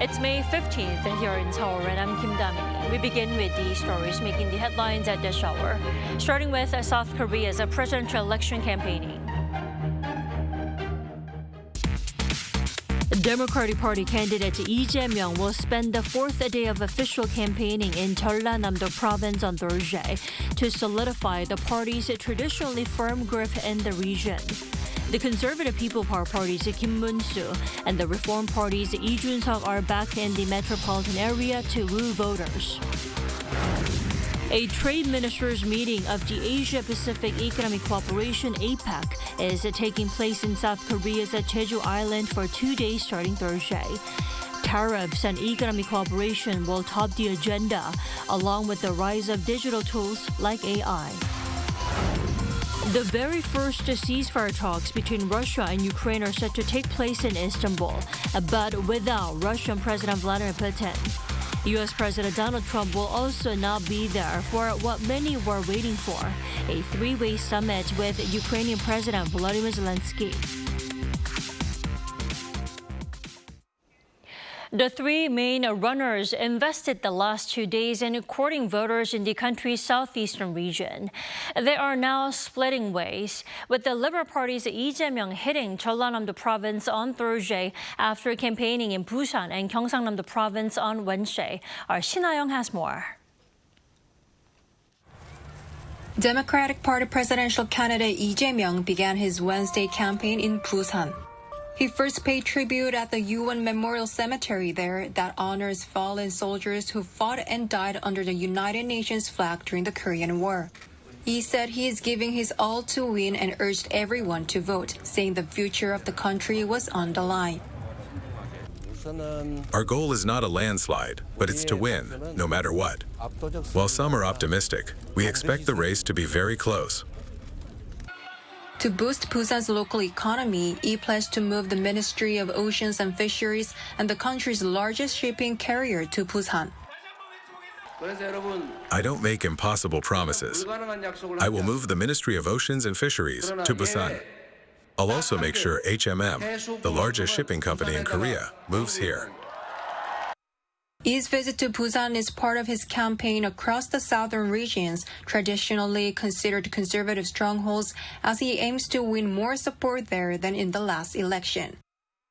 It's May 15th here in Seoul, and I'm Kim Damini. We begin with the stories making the headlines at this hour, starting with South Korea's presidential election campaigning. Democratic Party candidate Lee Jae-myung will spend the fourth day of official campaigning in Jeollanam-do province on Thursday to solidify the party's traditionally firm grip in the region. The Conservative People Power Party's Kim Moon-soo and the Reform Party's Lee Jun-seok are back in the metropolitan area to woo voters. A trade ministers meeting of the Asia-Pacific Economic Cooperation APEC is taking place in South Korea's Jeju Island for 2 days starting Thursday. Tariffs and economic cooperation will top the agenda, along with the rise of digital tools like AI. The very first ceasefire talks between Russia and Ukraine are set to take place in Istanbul, but without Russian President Vladimir Putin. U.S. President Donald Trump will also not be there for what many were waiting for, a three-way summit with Ukrainian President Volodymyr Zelenskyy. The three main runners invested the last 2 days in courting voters in the country's southeastern region. They are now splitting ways, with the Liberal Party's Lee Jae-myung hitting Jeollanam-do province on Thursday after campaigning in Busan and Gyeongsang-do province on Wednesday. Our Shin Ha-young has more. Democratic Party presidential candidate Lee Jae-myung began his Wednesday campaign in Busan. He first paid tribute at the UN Memorial Cemetery there that honors fallen soldiers who fought and died under the United Nations flag during the Korean War. He said he is giving his all to win and urged everyone to vote, saying the future of the country was on the line. Our goal is not a landslide, but it's to win, no matter what. While some are optimistic, we expect the race to be very close. To boost Busan's local economy, Lee pledged to move the Ministry of Oceans and Fisheries and the country's largest shipping carrier to Busan. I don't make impossible promises. I will move the Ministry of Oceans and Fisheries to Busan. I'll also make sure HMM, the largest shipping company in Korea, moves here. Lee's visit to Busan is part of his campaign across the southern regions, traditionally considered conservative strongholds, as he aims to win more support there than in the last election.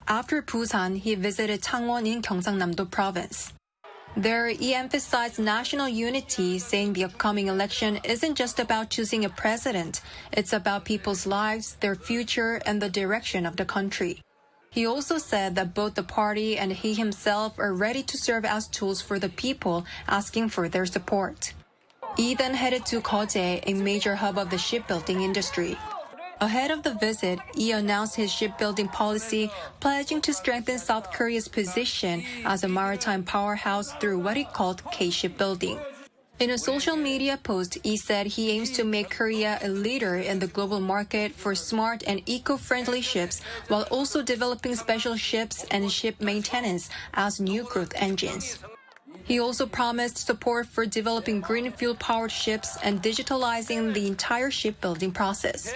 After Busan, he visited Changwon in Gyeongsang-do province. There, he emphasized national unity, saying the upcoming election isn't just about choosing a president. It's about people's lives, their future, and the direction of the country. He also said that both the party and he himself are ready to serve as tools for the people, asking for their support. Lee then headed to Gyeongsang, a major hub of the shipbuilding industry. Ahead of the visit, Lee announced his shipbuilding policy, pledging to strengthen South Korea's position as a maritime powerhouse through what he called K-shipbuilding. In a social media post, he said he aims to make Korea a leader in the global market for smart and eco-friendly ships, while also developing special ships and ship maintenance as new growth engines. He also promised support for developing green fuel-powered ships and digitalizing the entire shipbuilding process.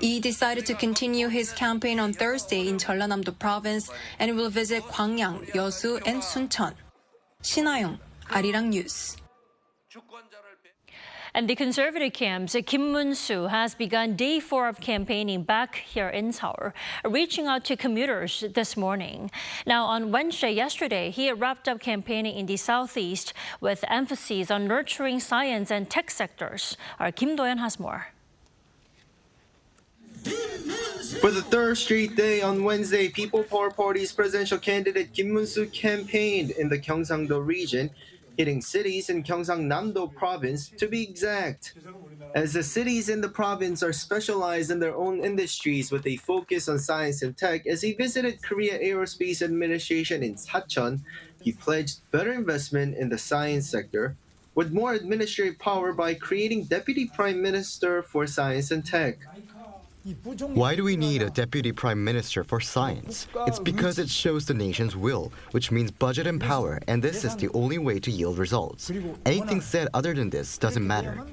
He decided to continue his campaign on Thursday in Jeollanam-do province and will visit Gwangyang, Yeosu, and Suncheon. 신하영, Arirang News. And the conservative camp's Kim Moon-soo has begun day 4 of campaigning back here in Seoul, reaching out to commuters this morning. Now, on Wednesday yesterday, he wrapped up campaigning in the southeast with emphasis on nurturing science and tech sectors. Our Kim Do-yeon has more. For the third straight day on Wednesday, People Power Party's presidential candidate Kim Moon-soo campaigned in the Gyeongsang-do region, hitting cities in Gyeongsang-do province to be exact. As the cities in the province are specialized in their own industries with a focus on science and tech, as he visited Korea Aerospace Administration in Sacheon, he pledged better investment in the science sector with more administrative power by creating Deputy Prime Minister for Science and Tech. Why do we need a deputy prime minister for science? It's because it shows the nation's will, which means budget and power, and this is the only way to yield results. Anything said other than this doesn't matter.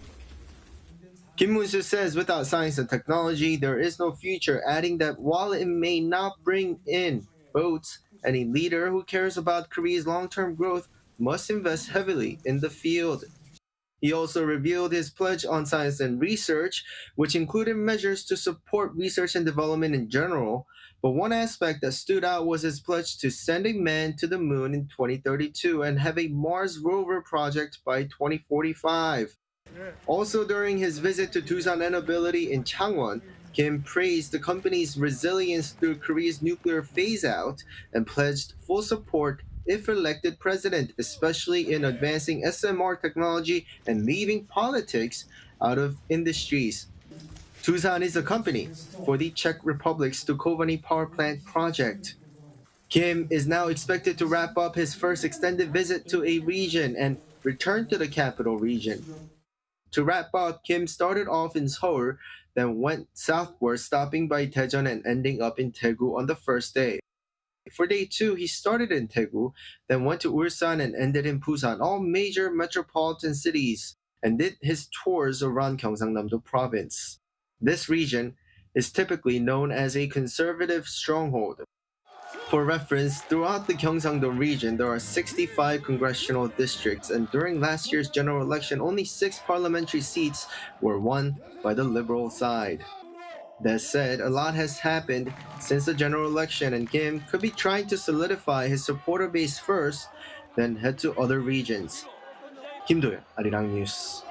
Kim Moon-soo says without science and technology, there is no future, adding that while it may not bring in votes, any leader who cares about Korea's long-term growth must invest heavily in the field. He also revealed his pledge on science and research, which included measures to support research and development in general. But one aspect that stood out was his pledge to send a man to the moon in 2032 and have a Mars rover project by 2045. Also during his visit to Doosan and Ability in Changwon, Kim praised the company's resilience through Korea's nuclear phase-out and pledged full support if elected president, especially in advancing SMR technology and leaving politics out of industries. Doosan is a company for the Czech Republic's Dukovany power plant project. Kim is now expected to wrap up his first extended visit to a region and return to the capital region. To wrap up, Kim started off in Seoul, then went southward, stopping by Daejeon and ending up in Daegu on the first day. For day 2, he started in Daegu, then went to Ulsan and ended in Busan, all major metropolitan cities, and did his tours around Gyeongsang-do province. This region is typically known as a conservative stronghold. For reference, throughout the Gyeongsang-do region, there are 65 congressional districts, and during last year's general election, only 6 parliamentary seats were won by the liberal side. That said, a lot has happened since the general election, and Kim could be trying to solidify his supporter base first, then head to other regions. Kim Do-yeon, Arirang News.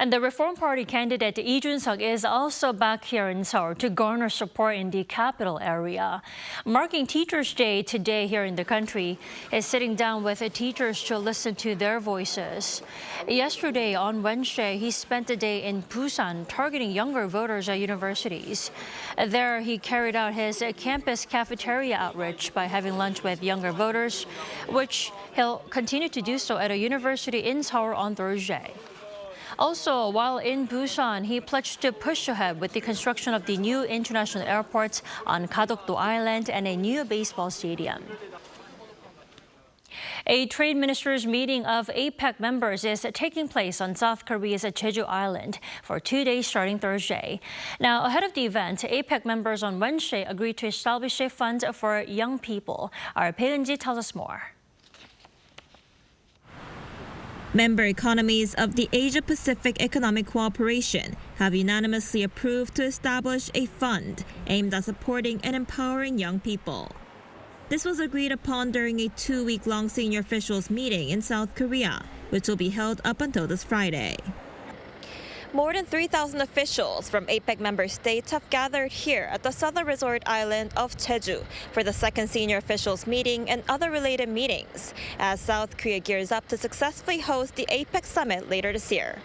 And the Reform Party candidate Lee Jun-suk is also back here in Seoul to garner support in the capital area. Marking Teachers' Day today here in the country, is sitting down with the teachers to listen to their voices. Yesterday, on Wednesday, he spent the day in Busan targeting younger voters at universities. There, he carried out his campus cafeteria outreach by having lunch with younger voters, which he'll continue to do so at a university in Seoul on Thursday. Also, while in Busan, he pledged to push ahead with the construction of the new international airports on Gadok-do Island and a new baseball stadium. A trade ministers' meeting of APEC members is taking place on South Korea's Jeju Island for 2 days starting Thursday. Now, ahead of the event, APEC members on Wednesday agreed to establish a fund for young people. Our Bae-eun-ji tells us more. Member economies of the Asia-Pacific Economic Cooperation have unanimously approved to establish a fund aimed at supporting and empowering young people. This was agreed upon during a 2-week-long senior officials meeting in South Korea, which will be held up until this Friday. More than 3,000 officials from APEC member states have gathered here at the southern resort island of Jeju for the second senior officials meeting and other related meetings, as South Korea gears up to successfully host the APEC summit later this year.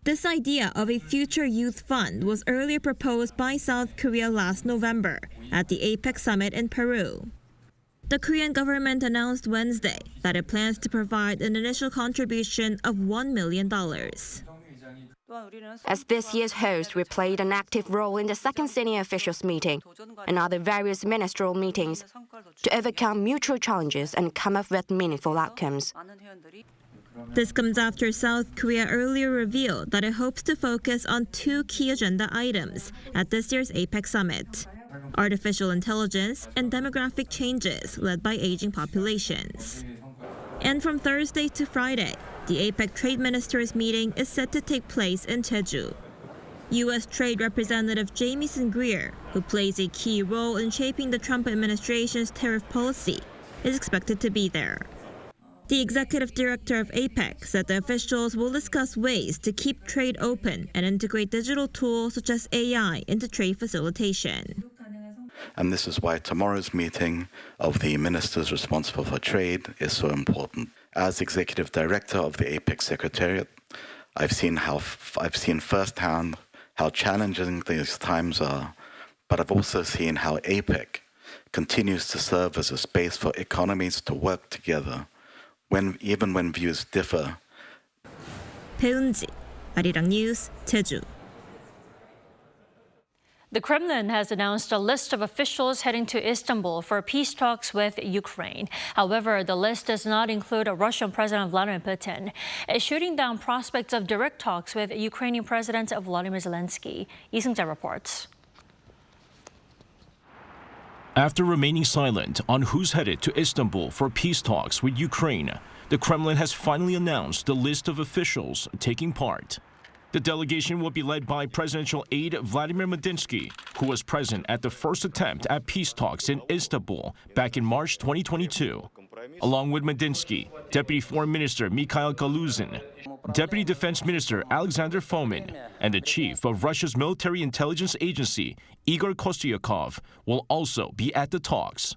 This idea of a future youth fund was earlier proposed by South Korea last November at the APEC summit in Peru. The Korean government announced Wednesday that it plans to provide an initial contribution of $1 million. As this year's host, we played an active role in the second senior officials meeting and other various ministerial meetings to overcome mutual challenges and come up with meaningful outcomes. This comes after South Korea earlier revealed that it hopes to focus on two key agenda items at this year's APEC summit: artificial intelligence and demographic changes led by aging populations. And from Thursday to Friday, the APEC Trade Ministers meeting is set to take place in Jeju. U.S. Trade Representative Jamieson Greer, who plays a key role in shaping the Trump administration's tariff policy, is expected to be there. The executive director of APEC said the officials will discuss ways to keep trade open and integrate digital tools such as AI into trade facilitation. And this is why tomorrow's meeting of the ministers responsible for trade is so important. As executive director of the APEC Secretariat, I've seen firsthand how challenging these times are, but I've also seen how APEC continues to serve as a space for economies to work together, even when views differ. 배은지, Arirang News, Jeju. The Kremlin has announced a list of officials heading to Istanbul for peace talks with Ukraine. However, the list does not include Russian President Vladimir Putin, shooting down prospects of direct talks with Ukrainian President Volodymyr Zelenskyy. Lee Seung-jae reports. After remaining silent on who's headed to Istanbul for peace talks with Ukraine, the Kremlin has finally announced the list of officials taking part. The delegation will be led by presidential aide Vladimir Medinsky, who was present at the first attempt at peace talks in Istanbul back in March 2022. Along with Medinsky, Deputy Foreign Minister Mikhail Galuzin, Deputy Defense Minister Alexander Fomin, and the chief of Russia's military intelligence agency, Igor Kostyakov, will also be at the talks.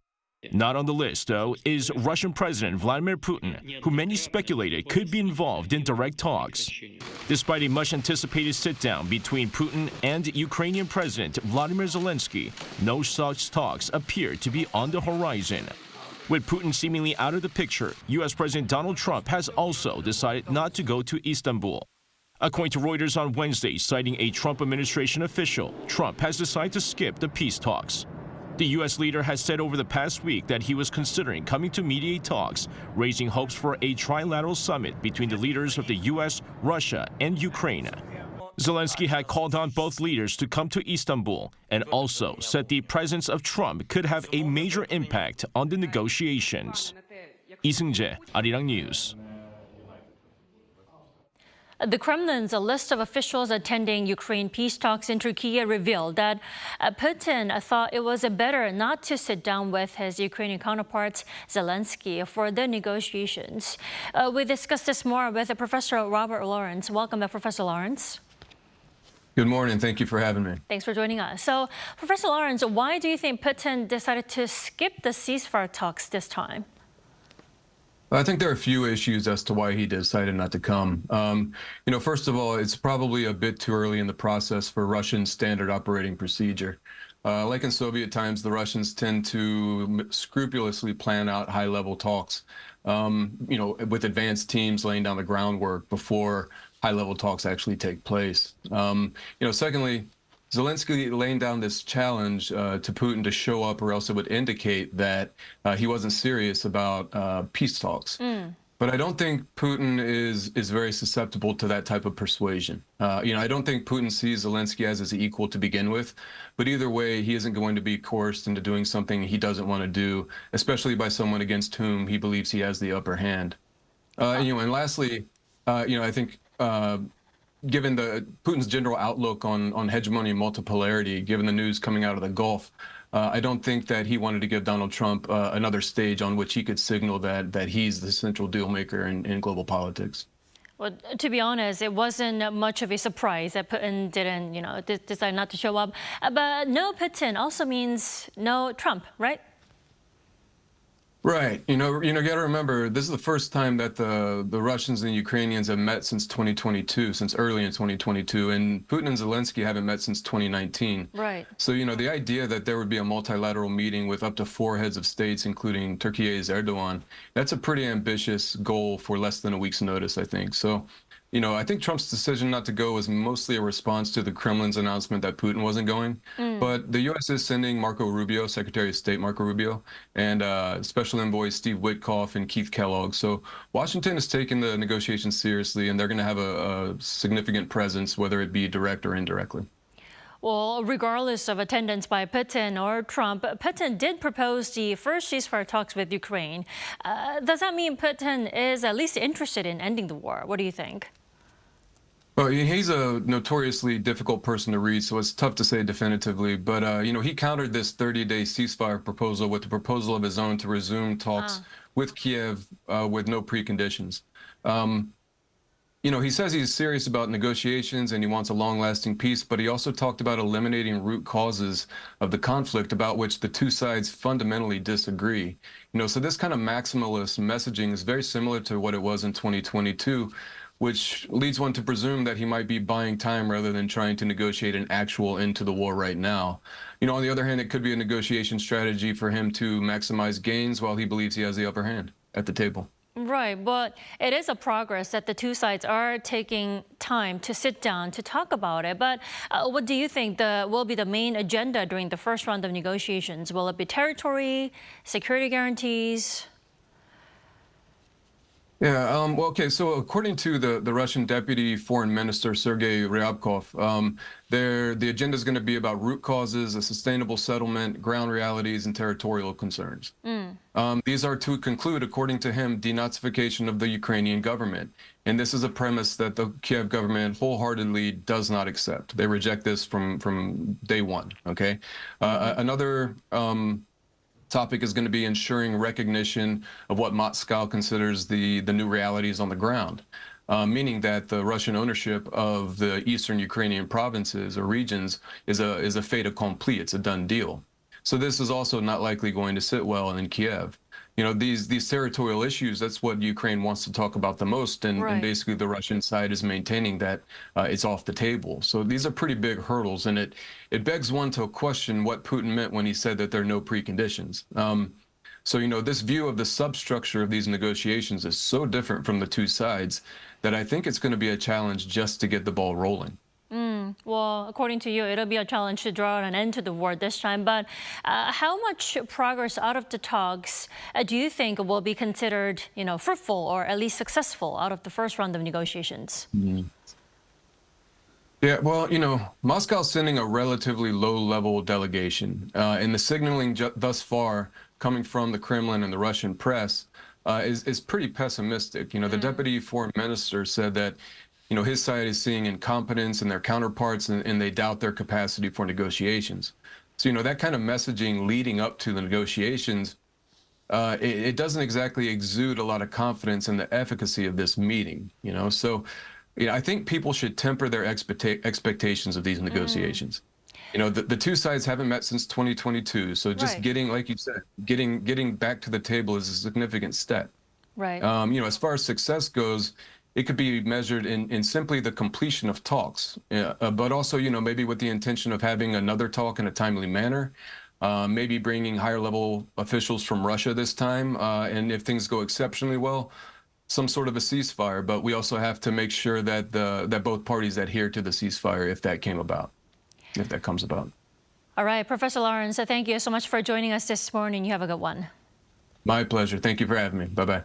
Not on the list, though, is Russian President Vladimir Putin, who many speculated could be involved in direct talks. Despite a much-anticipated sit-down between Putin and Ukrainian President Volodymyr Zelenskyy, no such talks appear to be on the horizon. With Putin seemingly out of the picture, U.S. President Donald Trump has also decided not to go to Istanbul. According to Reuters on Wednesday, citing a Trump administration official, Trump has decided to skip the peace talks. The U.S. leader has said over the past week that he was considering coming to mediate talks, raising hopes for a trilateral summit between the leaders of the U.S., Russia, and Ukraine. Zelenskyy had called on both leaders to come to Istanbul and also said the presence of Trump could have a major impact on the negotiations. Lee Seung-jae, Arirang News. The Kremlin's list of officials attending Ukraine peace talks in Turkey revealed that Putin thought it was better not to sit down with his Ukrainian counterpart Zelenskyy for the negotiations. We discussed this more with Professor Robert Lawrence. Welcome, Professor Lawrence. Good morning. Thank you for having me. Thanks for joining us. So, Professor Lawrence, why do you think Putin decided to skip the ceasefire talks this time? I think there are a few issues as to why he decided not to come. First of all, it's probably a bit too early in the process for Russian standard operating procedure. Like in Soviet times, the Russians tend to scrupulously plan out high-level talks, with advanced teams laying down the groundwork before high-level talks actually take place. Secondly, Zelenskyy laying down this challenge to Putin to show up, or else it would indicate that he wasn't serious about peace talks. But I don't think Putin is very susceptible to that type of persuasion. I don't think Putin sees Zelenskyy as his equal to begin with. But either way, he isn't going to be coerced into doing something he doesn't want to do, especially by someone against whom he believes he has the upper hand. And lastly, I think given Putin's general outlook on hegemony and multipolarity, given the news coming out of the Gulf, I don't think that he wanted to give Donald Trump another stage on which he could signal that he's the central deal maker in global politics. Well, to be honest, it wasn't much of a surprise that Putin didn't, decide not to show up. But no Putin also means no Trump, right? Right. You got to remember, this is the first time that the Russians and Ukrainians have met since 2022, since early in 2022, and Putin and Zelenskyy haven't met since 2019. Right. So, the idea that there would be a multilateral meeting with up to 4 heads of states, including Turkey's Erdogan, that's a pretty ambitious goal for less than a week's notice, I think. So, I think Trump's decision not to go was mostly a response to the Kremlin's announcement that Putin wasn't going. But the U.S. is sending Marco Rubio, Secretary of State Marco Rubio, and Special Envoys Steve Witkoff and Keith Kellogg. So Washington is taking the negotiations seriously, and they're going to have a significant presence, whether it be direct or indirectly. Well, regardless of attendance by Putin or Trump, Putin did propose the first ceasefire talks with Ukraine. Does that mean Putin is at least interested in ending the war? What do you think? Well, he's a notoriously difficult person to read, so it's tough to say definitively. But, he countered this 30-day ceasefire proposal with a proposal of his own to resume talks with Kiev with no preconditions. He says he's serious about negotiations and he wants a long-lasting peace, but he also talked about eliminating root causes of the conflict about which the two sides fundamentally disagree. So this kind of maximalist messaging is very similar to what it was in 2022, which leads one to presume that he might be buying time rather than trying to negotiate an actual end to the war right now. On the other hand, it could be a negotiation strategy for him to maximize gains while he believes he has the upper hand at the table. Right, but it is a progress that the two sides are taking time to sit down to talk about it. But what do you think will be the main agenda during the first round of negotiations? Will it be territory, security guarantees? Yeah, okay, so according to the Russian Deputy Foreign Minister, Sergei Ryabkov, the agenda is going to be about root causes, a sustainable settlement, ground realities, and territorial concerns. These are to conclude, according to him, denazification of the Ukrainian government. And this is a premise that the Kiev government wholeheartedly does not accept. They reject this from day one, okay? Another topic is going to be ensuring recognition of what Moscow considers the new realities on the ground, meaning that the Russian ownership of the eastern Ukrainian provinces or regions is a fait accompli. It's a done deal. So this is also not likely going to sit well in Kiev. These territorial issues, that's what Ukraine wants to talk about the most, and basically the Russian side is maintaining that it's off the table. So these are pretty big hurdles, and it begs one to question what Putin meant when he said that there are no preconditions. So, this view of the substructure of these negotiations is so different from the two sides that I think it's going to be a challenge just to get the ball rolling. Well, according to you, it'll be a challenge to draw an end to the war this time. But how much progress out of the talks do you think will be considered, fruitful or at least successful out of the first round of negotiations? Yeah, well, Moscow's sending a relatively low-level delegation, and the signaling thus far coming from the Kremlin and the Russian press is pretty pessimistic. The deputy foreign minister said that his side is seeing incompetence in their counterparts, and they doubt their capacity for negotiations. So, that kind of messaging leading up to the negotiations, it doesn't exactly exude a lot of confidence in the efficacy of this meeting, So, I think people should temper their expectations of these negotiations. The two sides haven't met since 2022, so just getting, like you said, getting back to the table is a significant step. Right. As far as success goes, it could be measured in simply the completion of talks, but also, maybe with the intention of having another talk in a timely manner, maybe bringing higher level officials from Russia this time, and if things go exceptionally well, some sort of a ceasefire. But we also have to make sure that that both parties adhere to the ceasefire if that comes about. All right, Professor Lawrence, thank you so much for joining us this morning. You have a good one. My pleasure. Thank you for having me. Bye-bye.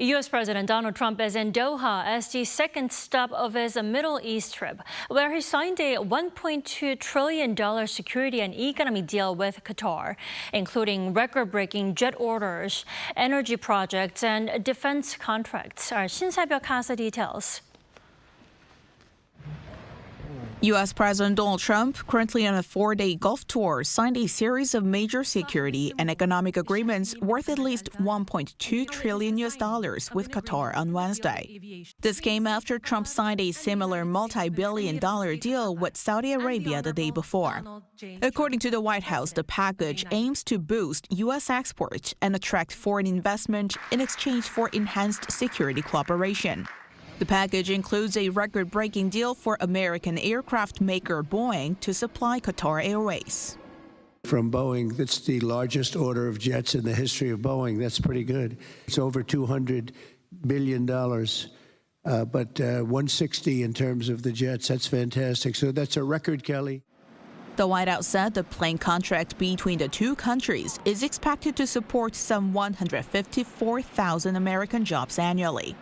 U.S. President Donald Trump is in Doha as the second stop of his Middle East trip, where he signed a $1.2 trillion security and economic deal with Qatar, including record-breaking jet orders, energy projects, and defense contracts. Our Shin Sae-byuk has the details. U.S. President Donald Trump, currently on a 4-day Gulf tour, signed a series of major security and economic agreements worth at least $1.2 trillion with Qatar on Wednesday. This came after Trump signed a similar multi-billion-dollar deal with Saudi Arabia the day before. According to the White House, the package aims to boost U.S. exports and attract foreign investment in exchange for enhanced security cooperation. The package includes a record-breaking deal for American aircraft maker Boeing to supply Qatar Airways. From Boeing, that's the largest order of jets in the history of Boeing. That's pretty good. It's over $200 billion, but 160 in terms of the jets. That's fantastic. So that's a record, Kelly. The White House said the plane contract between the two countries is expected to support some 154,000 American jobs annually.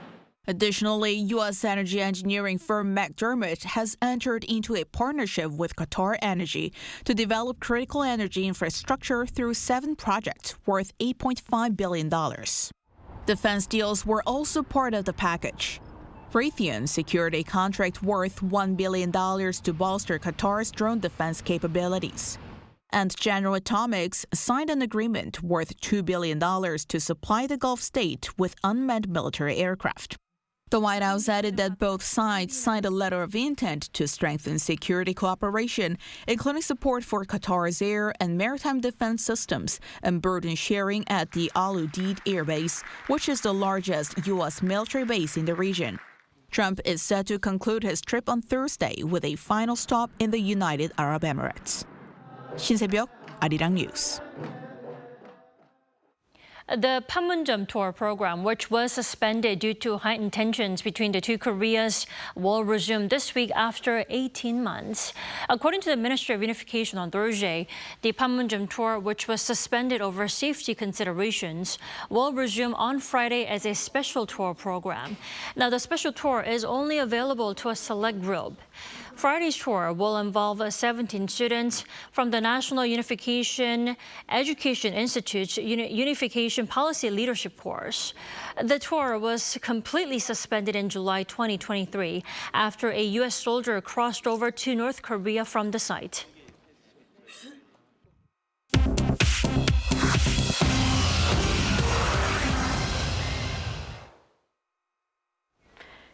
Additionally, U.S. energy engineering firm McDermott has entered into a partnership with Qatar Energy to develop critical energy infrastructure through 7 projects worth $8.5 billion. Defense deals were also part of the package. Raytheon secured a contract worth $1 billion to bolster Qatar's drone defense capabilities. And General Atomics signed an agreement worth $2 billion to supply the Gulf state with unmanned military aircraft. The White House added that both sides signed a letter of intent to strengthen security cooperation, including support for Qatar's air and maritime defense systems and burden sharing at the Al Udeid Air Base, which is the largest U.S. military base in the region. Trump is set to conclude his trip on Thursday with a final stop in the United Arab Emirates. 신세벽, Arirang News. The Panmunjom tour program, which was suspended due to heightened tensions between the two Koreas, will resume this week after 18 months. According to the Ministry of Unification on Thursday, the Panmunjom tour, which was suspended over safety considerations, will resume on Friday as a special tour program. Now, the special tour is only available to a select group. Friday's tour will involve 17 students from the National Unification Education Institute's Unification Policy Leadership course. The tour was completely suspended in July 2023 after a U.S. soldier crossed over to North Korea from the site.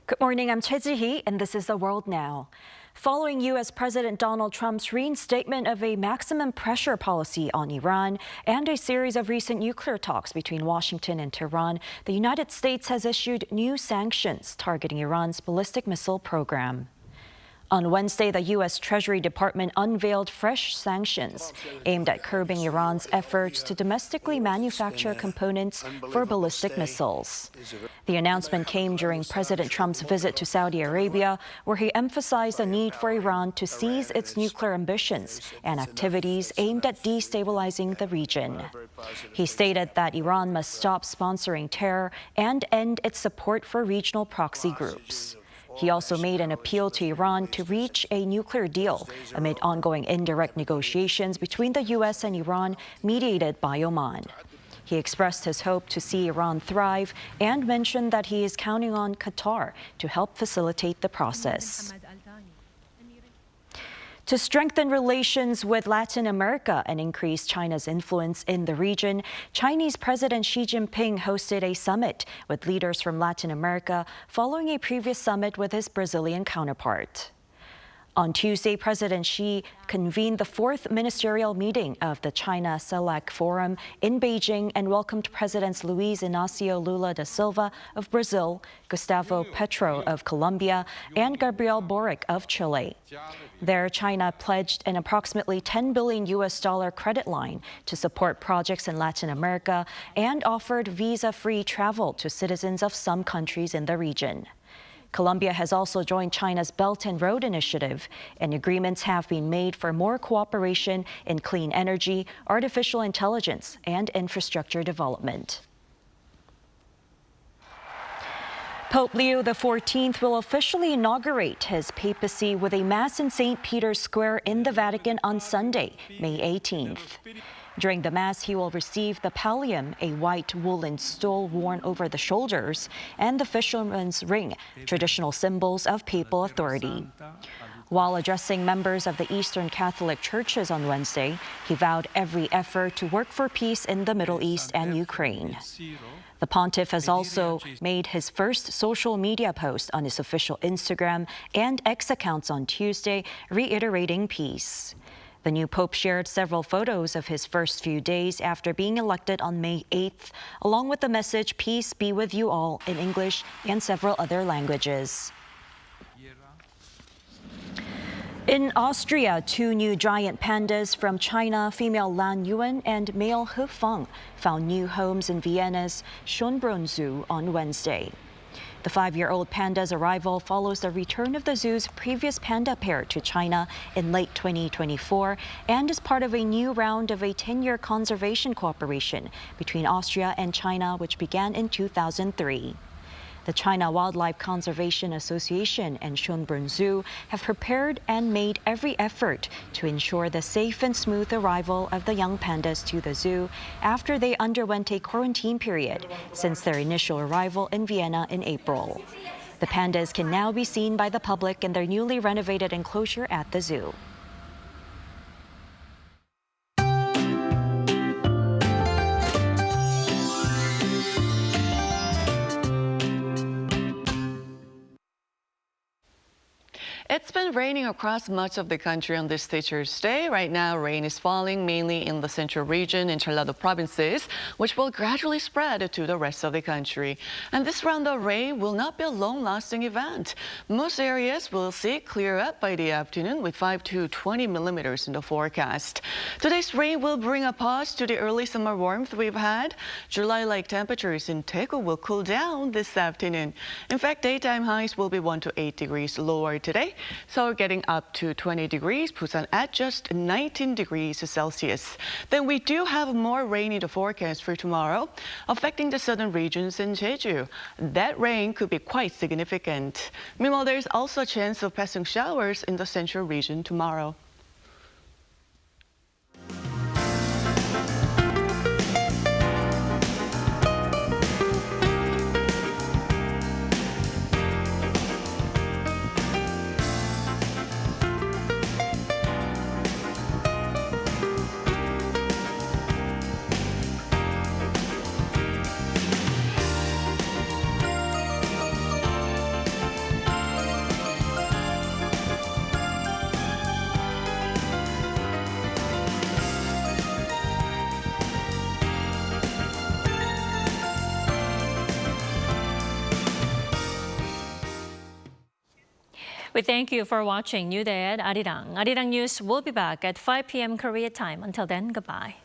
Good morning, I'm Choi Ji-hee, and this is The World Now. Following U.S. President Donald Trump's reinstatement of a maximum pressure policy on Iran and a series of recent nuclear talks between Washington and Tehran, the United States has issued new sanctions targeting Iran's ballistic missile program. On Wednesday, the U.S. Treasury Department unveiled fresh sanctions aimed at curbing Iran's efforts to domestically manufacture components for ballistic missiles. The announcement came during President Trump's visit to Saudi Arabia, where he emphasized the need for Iran to cease its nuclear ambitions and activities aimed at destabilizing the region. He stated that Iran must stop sponsoring terror and end its support for regional proxy groups. He also made an appeal to Iran to reach a nuclear deal amid ongoing indirect negotiations between the U.S. and Iran mediated by Oman. He expressed his hope to see Iran thrive and mentioned that he is counting on Qatar to help facilitate the process. To strengthen relations with Latin America and increase China's influence in the region, Chinese President Xi Jinping hosted a summit with leaders from Latin America following a previous summit with his Brazilian counterpart. On Tuesday, President Xi convened the 4th ministerial meeting of the China CELAC Forum in Beijing and welcomed Presidents Luiz Inácio Lula da Silva of Brazil, Gustavo Petro of Colombia, and Gabriel Boric of Chile. There, China pledged an approximately $10 billion credit line to support projects in Latin America and offered visa-free travel to citizens of some countries in the region. Colombia has also joined China's Belt and Road Initiative, and agreements have been made for more cooperation in clean energy, artificial intelligence, and infrastructure development. Pope Leo XIV will officially inaugurate his papacy with a Mass in St. Peter's Square in the Vatican on Sunday, May 18th. During the Mass, he will receive the pallium, a white woolen stole worn over the shoulders, and the fisherman's ring, traditional symbols of papal authority. While addressing members of the Eastern Catholic churches on Wednesday, he vowed every effort to work for peace in the Middle East and Ukraine. The pontiff has also made his first social media post on his official Instagram and X accounts on Tuesday, reiterating peace. The new pope shared several photos of his first few days after being elected on May 8th, along with the message, "Peace be with you all," in English and several other languages. In Austria, two new giant pandas from China, female Lan Yuan and male He Feng, found new homes in Vienna's Schönbrunn Zoo on Wednesday. The 5-year-old panda's arrival follows the return of the zoo's previous panda pair to China in late 2024 and is part of a new round of a 10-year conservation cooperation between Austria and China, which began in 2003. The China Wildlife Conservation Association and Schönbrunn Zoo have prepared and made every effort to ensure the safe and smooth arrival of the young pandas to the zoo after they underwent a quarantine period since their initial arrival in Vienna in April. The pandas can now be seen by the public in their newly renovated enclosure at the zoo. It's been raining across much of the country on this Teacher's Day. Right now, rain is falling mainly in the central region and Jeollado provinces, which will gradually spread to the rest of the country. And this round of rain will not be a long-lasting event. Most areas will see it clear up by the afternoon with 5 to 20 millimeters in the forecast. Today's rain will bring a pause to the early summer warmth we've had. July-like temperatures in Daegu will cool down this afternoon. In fact, daytime highs will be 1 to 8 degrees lower today. Seoul getting up to 20 degrees, Busan at just 19 degrees Celsius. Then we do have more rain in the forecast for tomorrow, affecting the southern regions in Jeju. That rain could be quite significant. Meanwhile, there's also a chance of passing showers in the central region tomorrow. We thank you for watching New Day at Arirang. Arirang News will be back at 5 p.m. Korea time. Until then, goodbye.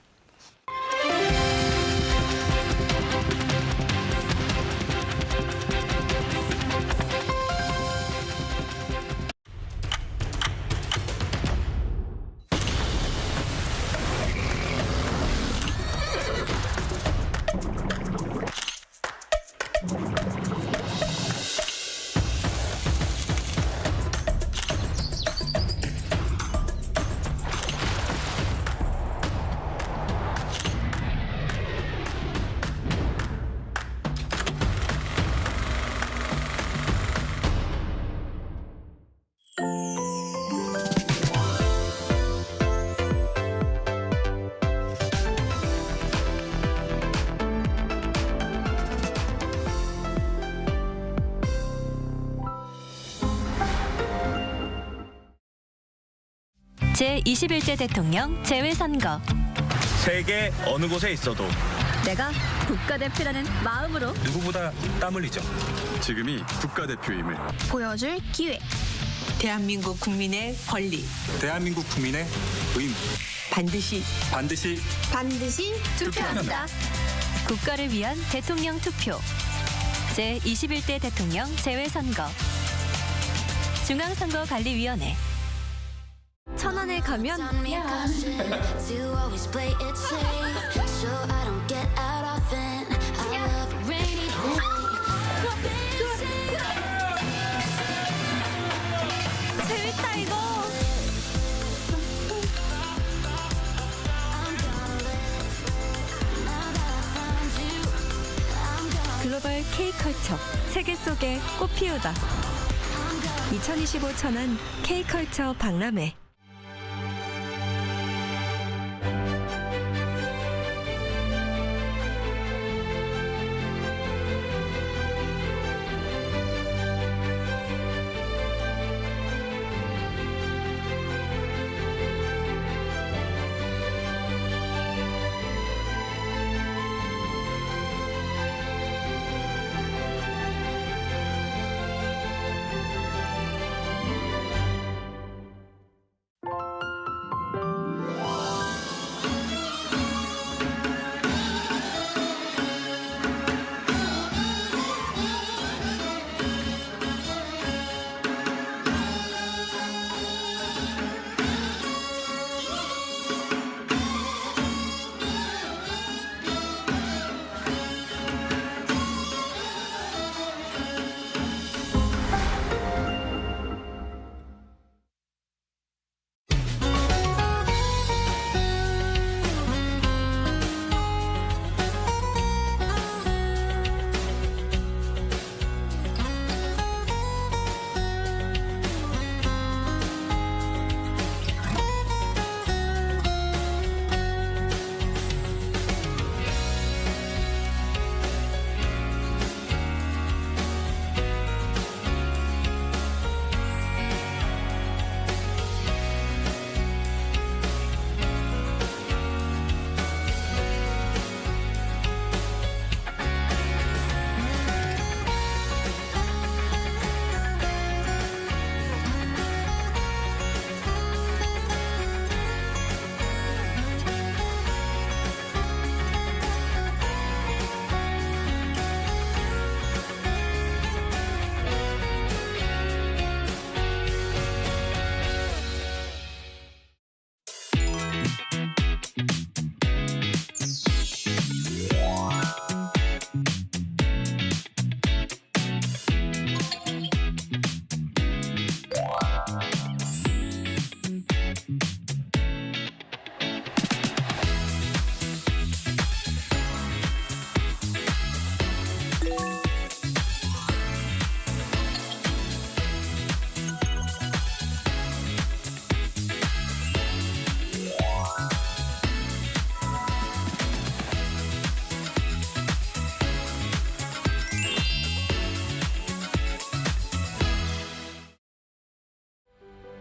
제21대 대통령 재외선거. 세계 어느 곳에 있어도 내가 국가대표라는 마음으로 누구보다 땀 흘리죠. 지금이 국가대표임을 보여줄 기회. 대한민국 국민의 권리. 대한민국 국민의 의무. 반드시 투표합니다. 국가를 위한 대통령 투표. 제21대 대통령 재외선거. 중앙선거관리위원회. 1000원에 가면 재밌다 이거. 글로벌 K컬처 세계 속에 꽃 피우다. 2025 천안 K컬처 박람회.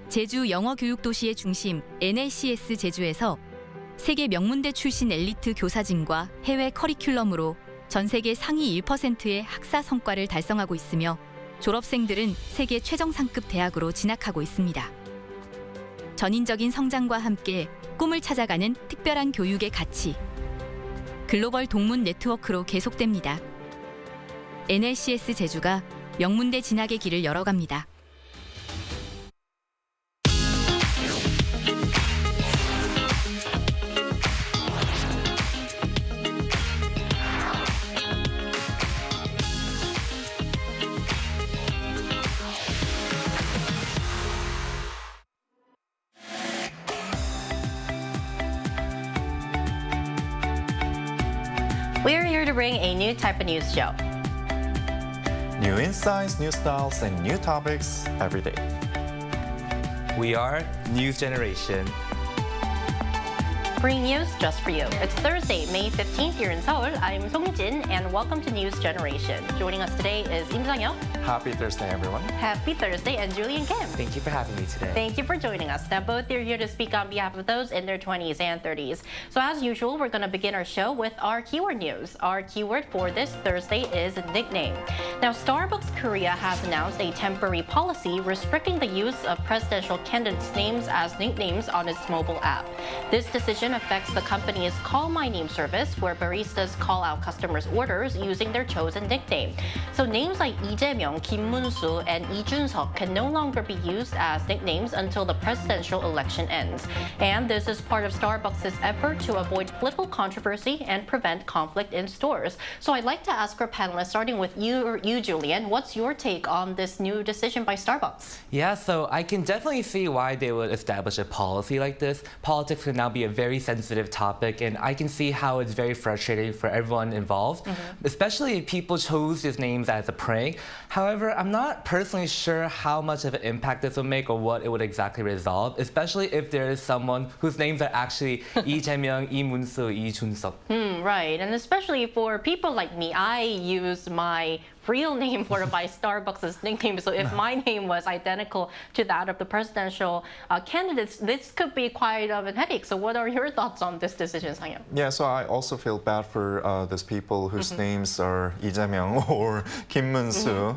제주 영어 교육 도시의 중심 NLCS 제주에서 세계 명문대 출신 엘리트 교사진과 해외 커리큘럼으로 전 세계 상위 1%의 학사 성과를 달성하고 있으며 졸업생들은 세계 최정상급 대학으로 진학하고 있습니다. 전인적인 성장과 함께 꿈을 찾아가는 특별한 교육의 가치. 글로벌 동문 네트워크로 계속됩니다. NLCS 제주가 명문대 진학의 길을 열어갑니다. We're here to bring a new type of news show. New insights, new styles, and new topics every day. We are News Generation. Bring news just for you. It's Thursday, May 15th here in Seoul. I'm Songjin, and welcome to News Generation. Joining us today is Im Sang-yeok. Happy Thursday, everyone. Happy Thursday, and Julian Kim. Thank you for having me today. Thank you for joining us. Now, both are here to speak on behalf of those in their 20s and 30s. So as usual, we're going to begin our show with our keyword news. Our keyword for this Thursday is nickname. Now, Starbucks Korea has announced a temporary policy restricting the use of presidential candidates' names as nicknames on its mobile app. This decision affects the company's Call My Name service, where baristas call out customers' orders using their chosen nickname. So names like Lee Jae-myung, Kim Moon-soo, and Lee Jun-seok can no longer be used as nicknames until the presidential election ends. And this is part of Starbucks' effort to avoid political controversy and prevent conflict in stores. So I'd like to ask our panelists, starting with you, Julian, what's your take on this new decision by Starbucks? Yeah, so I can definitely see why they would establish a policy like this. Politics can now be a very very sensitive topic, and I can see how it's very frustrating for everyone involved, especially if people chose these names as a prank. However, I'm not personally sure how much of an impact this will make or what it would exactly resolve, especially if there is someone whose names are actually Lee Jae-myung, Lee Moon-soo, Lee Jun-seok. Right, and especially for people like me, I use my real name for my Starbucks' nickname. So if my name was identical to that of the presidential candidates, this could be quite of a headache. So what are your thoughts on this decision, Sang-yeon? Yeah, so I also feel bad for those people whose names are Lee Jae-myung or Kim Moon-soo.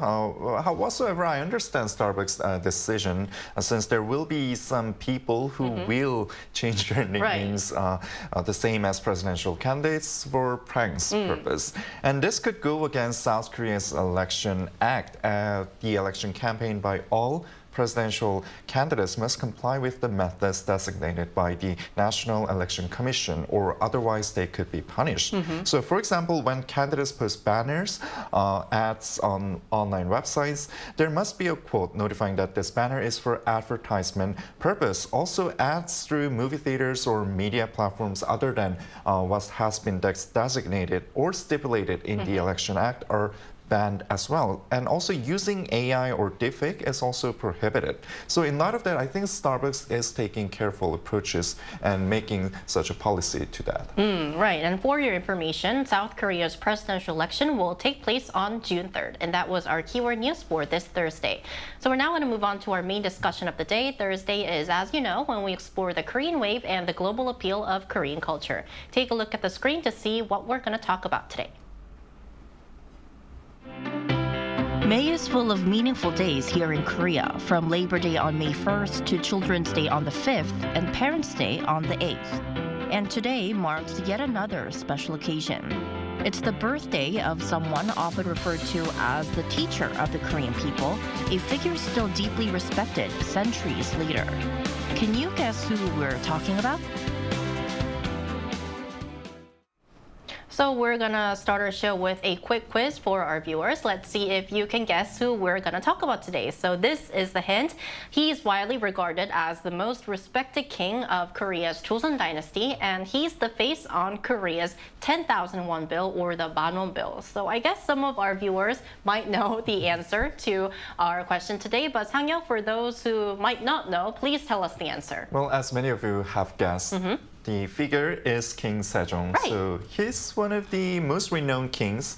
Whatsoever, I understand Starbucks' decision, since there will be some people who will change their nicknames the same as presidential candidates for pranks purpose. And this could go against South Korea's Election Act. The election campaign by all presidential candidates must comply with the methods designated by the National Election Commission, or otherwise they could be punished. So, for example, when candidates post banners, ads on online websites, there must be a quote notifying that this banner is for advertisement purpose. Also, ads through movie theaters or media platforms other than what has been designated or stipulated in the Election Act are banned as well. And also using AI or deepfake is also prohibited. So in light of that, I think Starbucks is taking careful approaches and making such a policy to that. Right, and for your information, South Korea's presidential election will take place on June 3rd. And that was our keyword news for this Thursday. So we're now going to move on to our main discussion of the day. Thursday is, as you know, when we explore the Korean wave and the global appeal of Korean culture. Take a look at the screen to see what we're going to talk about today. May is full of meaningful days here in Korea, from Labor Day on May 1st to Children's Day on the 5th and Parents' Day on the 8th. And today marks yet another special occasion. It's the birthday of someone often referred to as the teacher of the Korean people, a figure still deeply respected centuries later. Can you guess who we're talking about? So we're going to start our show with a quick quiz for our viewers. Let's see if you can guess who we're going to talk about today. So this is the hint. He's widely regarded as the most respected king of Korea's Joseon dynasty, and he's the face on Korea's 10,000 won bill, or the Banwon bill. So I guess some of our viewers might know the answer to our question today, but Sang-yeon, for those who might not know, please tell us the answer. Well, as many of you have guessed, the figure is King Sejong. Right. So he's one of the most renowned kings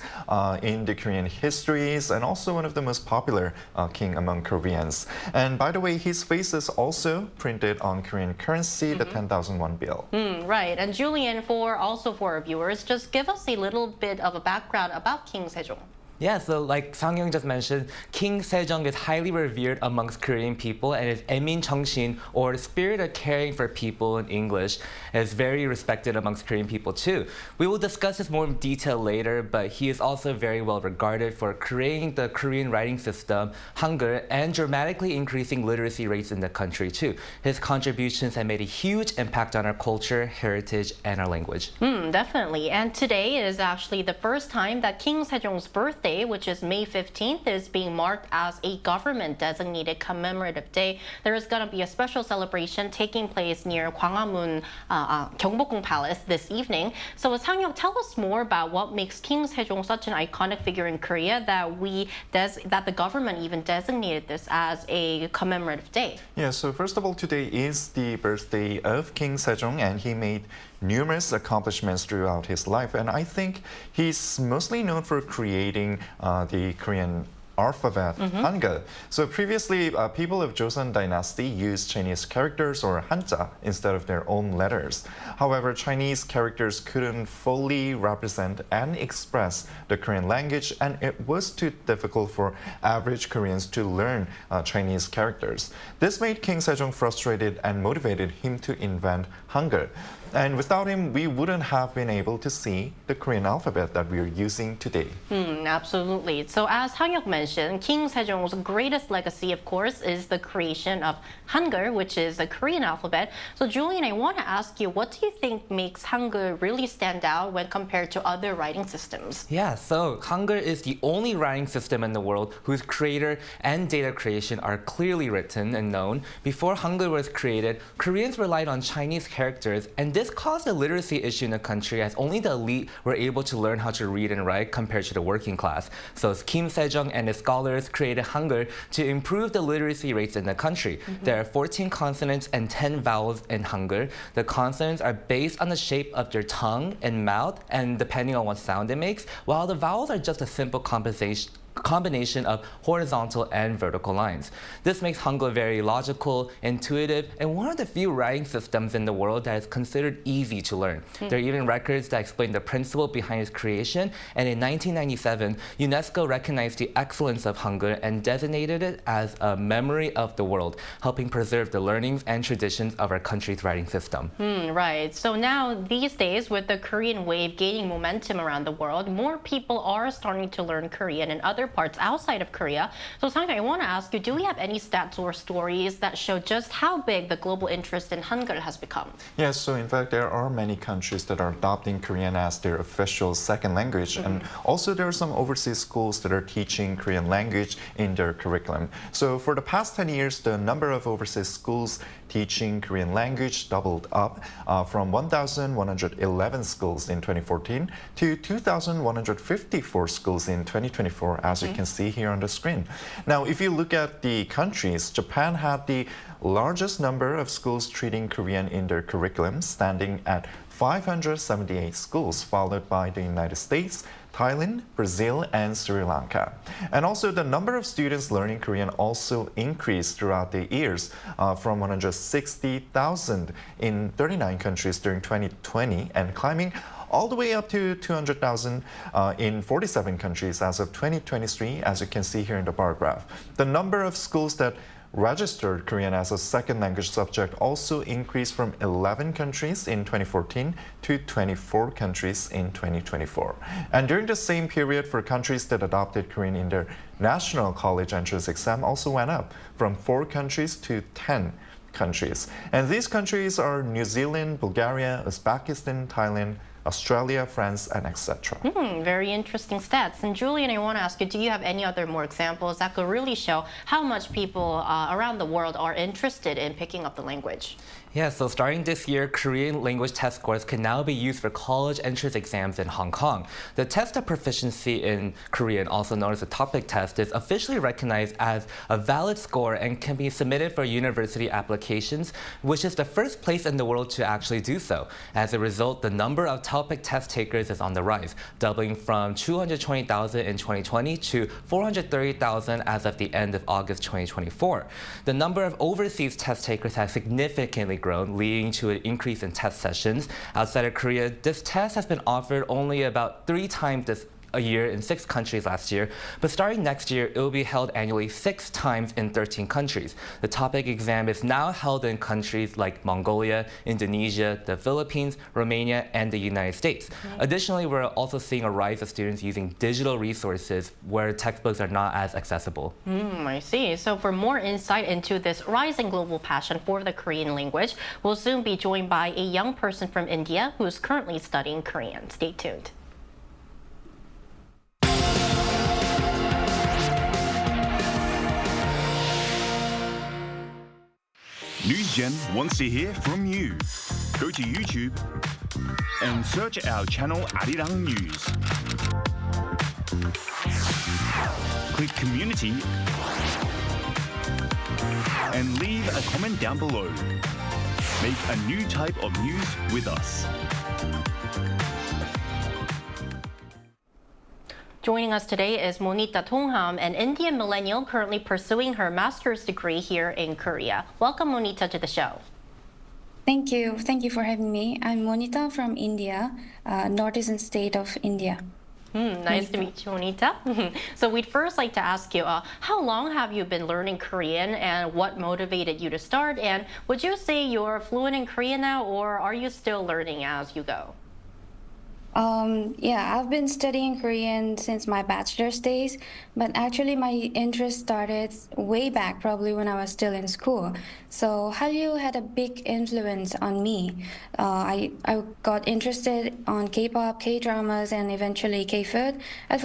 in the Korean histories, and also one of the most popular king among Koreans. And by the way, his face is also printed on Korean currency, the 10,000 won bill. Right. And Julian, for our viewers, just give us a little bit of a background about King Sejong. Yeah, so like Sang-yeon just mentioned, King Sejong is highly revered amongst Korean people, and his Emin Cheongshin, or spirit of caring for people in English, is very respected amongst Korean people too. We will discuss this more in detail later, but he is also very well regarded for creating the Korean writing system, Hangul, and dramatically increasing literacy rates in the country too. His contributions have made a huge impact on our culture, heritage, and our language. Definitely. And today is actually the first time that King Sejong's birthday, which is May 15th, is being marked as a government-designated commemorative day. There is going to be a special celebration taking place near Gwanghwamun Gyeongbokgung Palace this evening. So Sang-yeon, tell us more about what makes King Sejong such an iconic figure in Korea that the government even designated this as a commemorative day. Yeah, so first of all, today is the birthday of King Sejong, and he made numerous accomplishments throughout his life. And I think he's mostly known for creating the Korean alphabet, Hangul. So previously, people of Joseon dynasty used Chinese characters or Hanja instead of their own letters. However, Chinese characters couldn't fully represent and express the Korean language, and it was too difficult for average Koreans to learn Chinese characters. This made King Sejong frustrated and motivated him to invent Hangul. And without him, we wouldn't have been able to see the Korean alphabet that we're using today. Absolutely. So as Sang-yeon mentioned, King Sejong's greatest legacy, of course, is the creation of Hangul, which is the Korean alphabet. So Julian, I want to ask you, what do you think makes Hangul really stand out when compared to other writing systems? Yeah, so Hangul is the only writing system in the world whose creator and data creation are clearly written and known. Before Hangul was created, Koreans relied on Chinese characters, and this this caused a literacy issue in the country as only the elite were able to learn how to read and write compared to the working class. So Kim Se-jung and his scholars created Hangul to improve the literacy rates in the country. There are 14 consonants and 10 vowels in Hangul. The consonants are based on the shape of your tongue and mouth and depending on what sound it makes, while the vowels are just a simple combination of horizontal and vertical lines. This makes Hangul very logical, intuitive, and one of the few writing systems in the world that is considered easy to learn. There are even records that explain the principle behind its creation, and in 1997, UNESCO recognized the excellence of Hangul and designated it as a memory of the world, helping preserve the learnings and traditions of our country's writing system. Right. So now, these days, with the Korean wave gaining momentum around the world, more people are starting to learn Korean and other parts outside of Korea. So Sang-kyung, I want to ask you, do we have any stats or stories that show just how big the global interest in Hangul has become? Yes, so in fact, there are many countries that are adopting Korean as their official second language. And also there are some overseas schools that are teaching Korean language in their curriculum. So for the past 10 years, the number of overseas schools teaching Korean language doubled up from 1,111 schools in 2014 to 2,154 schools in 2024, as you can see here on the screen. Now, if you look at the countries, Japan had the largest number of schools treating Korean in their curriculum, standing at 578 schools, followed by the United States, Thailand, Brazil, and Sri Lanka. And also the number of students learning Korean also increased throughout the years from 160,000 in 39 countries during 2020 and climbing all the way up to 200,000 in 47 countries as of 2023, as you can see here in the bar graph. The number of schools that registered Korean as a second language subject also increased from 11 countries in 2014 to 24 countries in 2024. And during the same period, for countries that adopted Korean in their national college entrance exam also went up from 4 countries to 10 countries. And these countries are New Zealand, Bulgaria, Uzbekistan, Thailand, Australia, France, and etc. Very interesting stats. And Julian, I want to ask you, do you have any other more examples that could really show how much people around the world are interested in picking up the language? Yeah, so starting this year, Korean language test scores can now be used for college entrance exams in Hong Kong. The test of proficiency in Korean, also known as the TOPIK test, is officially recognized as a valid score and can be submitted for university applications, which is the first place in the world to actually do so. As a result, the number of TOPIK test takers is on the rise, doubling from 220,000 in 2020 to 430,000 as of the end of August 2024. The number of overseas test takers has significantly grown, leading to an increase in test sessions. Outside of Korea, this test has been offered only about 3 times a year in 6 countries last year, but starting next year, it will be held annually 6 times in 13 countries. The TOPIK exam is now held in countries like Mongolia, Indonesia, the Philippines, Romania, and the United States. Additionally, we're also seeing a rise of students using digital resources where textbooks are not as accessible. I see. So for more insight into this rising global passion for the Korean language, we'll soon be joined by a young person from India who's currently studying Korean. Stay tuned. NewsGen wants to hear from you. Go to YouTube and search our channel Arirang News. Click Community and leave a comment down below. Make a new type of news with us. Joining us today is Monita Tongham, an Indian millennial currently pursuing her master's degree here in Korea. Welcome, Monita, to the show. Thank you. Thank you for having me. I'm Monita from India, northeastern state of India. Nice to meet you, Monita. So we'd first like to ask you, how long have you been learning Korean and what motivated you to start? And would you say you're fluent in Korean now, or are you still learning as you go? Yeah, I've been studying Korean since my bachelor's days, but actually my interest started way back, probably when I was still in school. So Hallyu had a big influence on me. I got interested on K-pop, K-dramas, and eventually K-food. At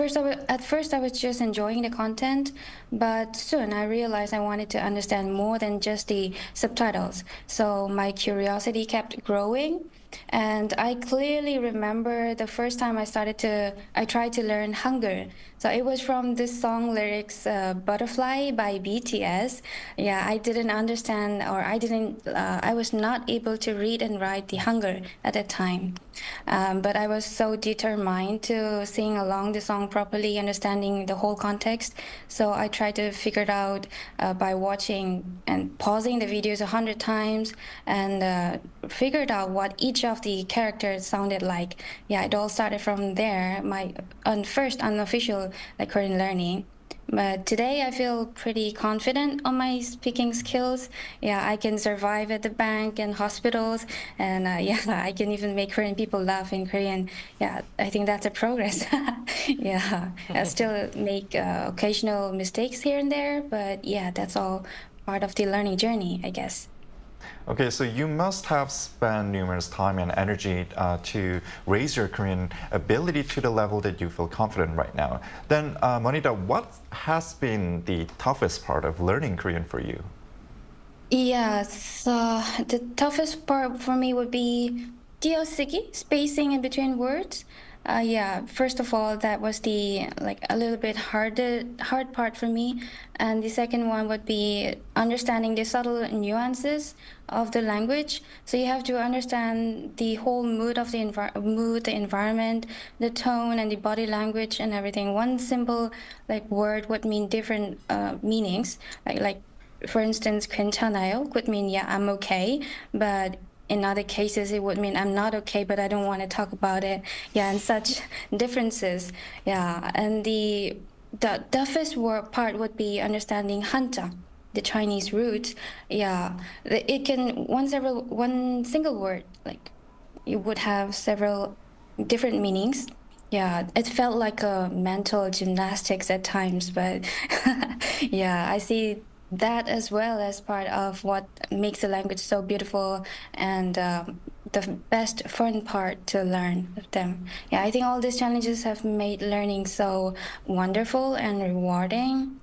first I was just enjoying the content, but soon I realized I wanted to understand more than just the subtitles. So my curiosity kept growing. And I clearly remember the first time I tried to learn Hangul. So it was from this song lyrics, Butterfly by BTS. Yeah, I didn't understand, or I was not able to read and write the Hangul at that time. But I was so determined to sing along the song properly, understanding the whole context. So I tried to figure it out by watching and pausing the videos 100 times and figured out what each of the characters sounded like. Yeah, it all started from there, my first unofficial Korean learning. But today I feel pretty confident on my speaking skills. Yeah, I can survive at the bank and hospitals, and I can even make Korean people laugh in Korean. Yeah, I think that's a progress. Yeah, I still make occasional mistakes here and there, but yeah, that's all part of the learning journey, I guess. Okay, so you must have spent numerous time and energy to raise your Korean ability to the level that you feel confident right now. Then, Monita, what has been the toughest part of learning Korean for you? Yeah, so the toughest part for me would be 띄어쓰기, spacing in between words. Yeah, first of all, that was the a little bit hard part for me, and the second one would be understanding the subtle nuances of the language. So you have to understand the whole mood of the the environment, the tone, and the body language and everything. One simple word would mean different meanings. Like for instance, 괜찮아요 could mean yeah, I'm okay, but in other cases, it would mean I'm not okay, but I don't want to talk about it. Yeah, and such differences. Yeah, and the toughest part would be understanding Hanja, the Chinese roots. Yeah, it can one single word it would have several different meanings. Yeah, it felt like a mental gymnastics at times, but yeah, I see that as well as part of what makes the language so beautiful and the best fun part to learn of them. Yeah, I think all these challenges have made learning so wonderful and rewarding.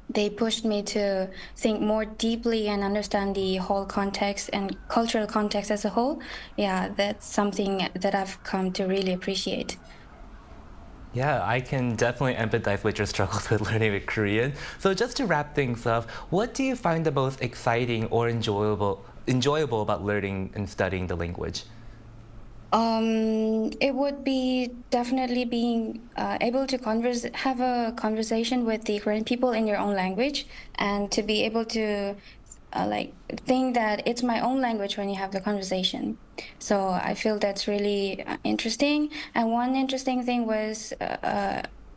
They pushed me to think more deeply and understand the whole context and cultural context as a whole. Yeah, that's something that I've come to really appreciate. Yeah, I can definitely empathize with your struggles with learning Korean. So just to wrap things up, what do you find the most exciting or enjoyable about learning and studying the language? It would be definitely being able to have a conversation with the Korean people in your own language, and to be able to think that it's my own language when you have the conversation. So I feel that's really interesting. And one interesting thing was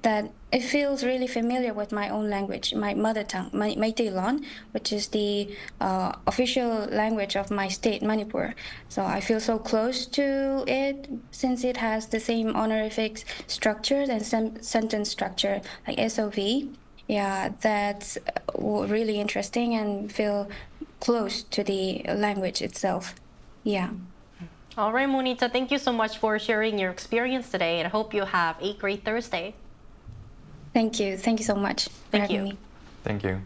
that it feels really familiar with my own language, my mother tongue, Maitaylon, which is the official language of my state, Manipur. So I feel so close to it since it has the same honorific structure and sentence structure like SOV. Yeah, that's really interesting and feel close to the language itself. Yeah. All right, Monita, thank you so much for sharing your experience today, and I hope you have a great Thursday. Thank you. Thank you so much for having me. Thank you.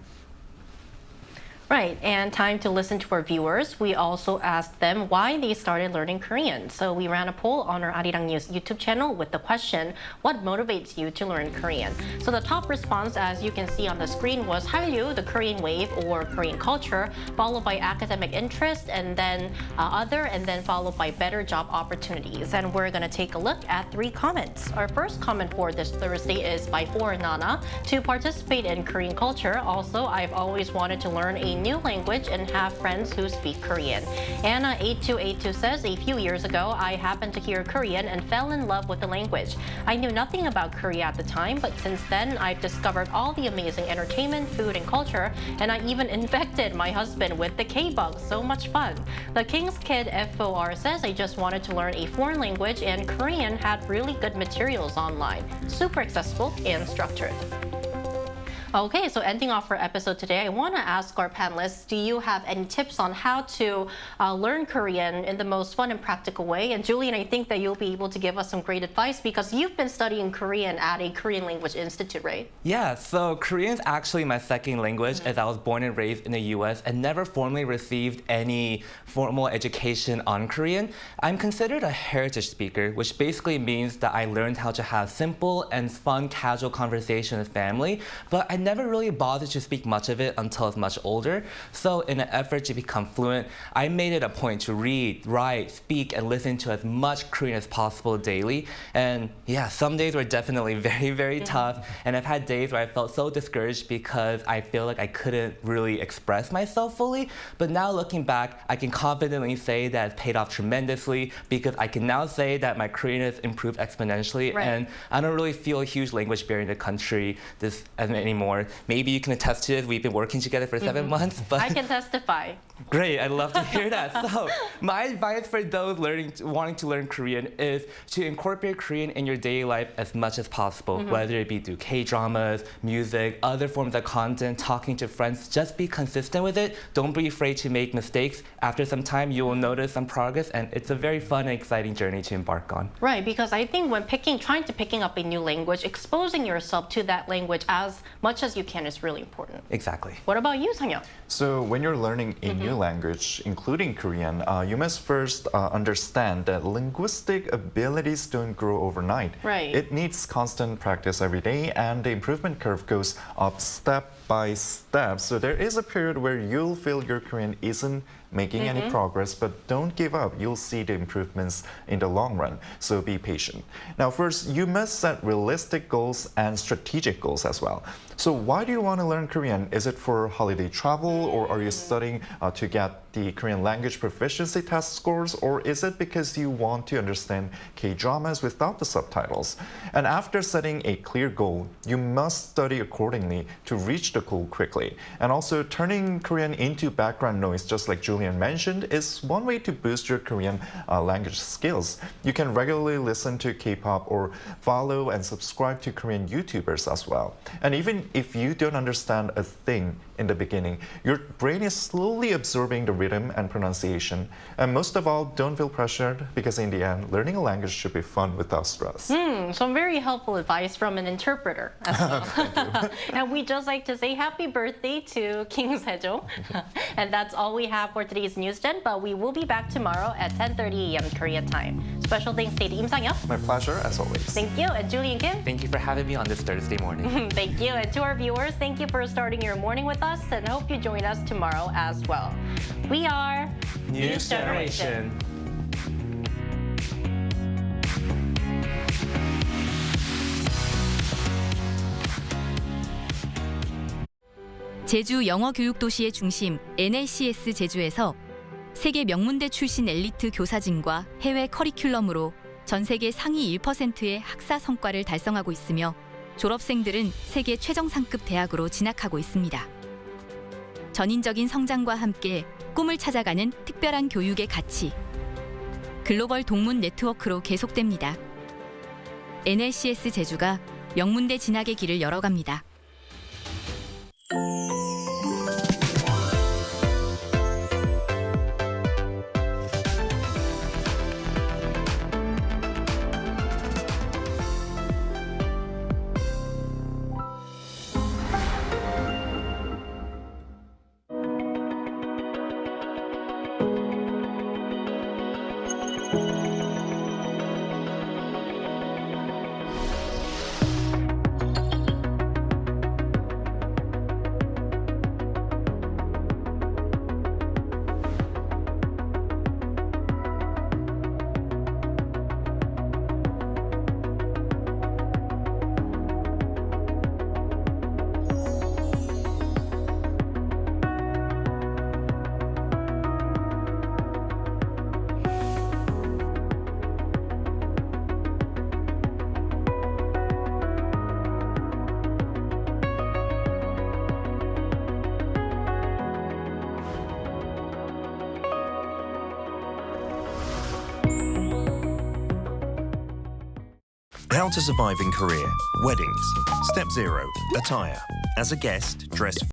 Right, and time to listen to our viewers. We also asked them why they started learning Korean. So we ran a poll on our Arirang News YouTube channel with the question, what motivates you to learn Korean? So the top response, as you can see on the screen, was Hallyu, the Korean wave or Korean culture, followed by academic interest, and then other, and then followed by better job opportunities. And we're going to take a look at 3 comments. Our first comment for this Thursday is by Nana. To participate in Korean culture, also, I've always wanted to learn a new language and have friends who speak Korean. Anna8282 says, a few years ago, I happened to hear Korean and fell in love with the language. I knew nothing about Korea at the time, but since then, I've discovered all the amazing entertainment, food, and culture, and I even infected my husband with the K-bug. So much fun. The King's Kid FOR says, I just wanted to learn a foreign language, and Korean had really good materials online. Super accessible and structured. Okay, so ending off our episode today, I want to ask our panelists, do you have any tips on how to learn Korean in the most fun and practical way? And Julian, I think that you'll be able to give us some great advice because you've been studying Korean at a Korean language institute, right? Yeah, so Korean is actually my second language as I was born and raised in the US and never formally received any formal education on Korean. I'm considered a heritage speaker, which basically means that I learned how to have simple and fun casual conversation with family, but I never really bothered to speak much of it until I was much older. So in an effort to become fluent, I made it a point to read, write, speak, and listen to as much Korean as possible daily. And yeah, some days were definitely very, very tough. And I've had days where I felt so discouraged because I feel like I couldn't really express myself fully. But now looking back, I can confidently say that it's paid off tremendously because I can now say that my Korean has improved exponentially. Right. And I don't really feel a huge language barrier in the country anymore. Maybe you can attest to it. We've been working together for 7 months. But I can testify. Great, I'd love to hear that. So my advice for those wanting to learn Korean is to incorporate Korean in your daily life as much as possible, whether it be through K-dramas, music, other forms of content, talking to friends. Just be consistent with it. Don't be afraid to make mistakes. After some time, you will notice some progress, and it's a very fun and exciting journey to embark on. Right, because I think when trying to pick up a new language, exposing yourself to that language as much as you can is really important. Exactly. What about you, Sang-yeon? So when you're learning a new language, including Korean, you must first understand that linguistic abilities don't grow overnight. Right. It needs constant practice every day, and the improvement curve goes up step by step. So there is a period where you'll feel your Korean isn't making any progress, but don't give up. You'll see the improvements in the long run, so be patient. Now, first, you must set realistic goals and strategic goals as well. So why do you want to learn Korean? Is it for holiday travel, or are you studying to get the Korean language proficiency test scores, or is it because you want to understand K-dramas without the subtitles? And after setting a clear goal, you must study accordingly to reach the goal quickly. And also, turning Korean into background noise, just like Julian mentioned, is one way to boost your Korean language skills. You can regularly listen to K-pop or follow and subscribe to Korean YouTubers as well. And even if you don't understand a thing in the beginning, your brain is slowly absorbing the rhythm and pronunciation. And most of all, don't feel pressured, because in the end, learning a language should be fun without stress. Some very helpful advice from an interpreter as well. And we just like to say happy birthday to King Sejong. And that's all we have for today's News Gen, but we will be back tomorrow at 10:30 a.m. Korea time. Special thanks to Im Sang-yeon. My pleasure, as always. Thank you. And Julian Kim. Thank you for having me on this Thursday morning. Thank you. And to our viewers, thank you for starting your morning with us, and hope you join us tomorrow as well. We are News Generation. 제주 영어 교육 도시의 중심 NLCS 제주에서 세계 명문대 출신 엘리트 교사진과 해외 커리큘럼으로 전 세계 상위 1%의 학사 성과를 달성하고 있으며 졸업생들은 세계 최정상급 대학으로 진학하고 있습니다. 전인적인 성장과 함께 꿈을 찾아가는 특별한 교육의 가치. 글로벌 동문 네트워크로 계속됩니다. NLCS 제주가 명문대 진학의 길을 열어갑니다. How to survive in Korea. Weddings. Step 0. Attire. As a guest, dress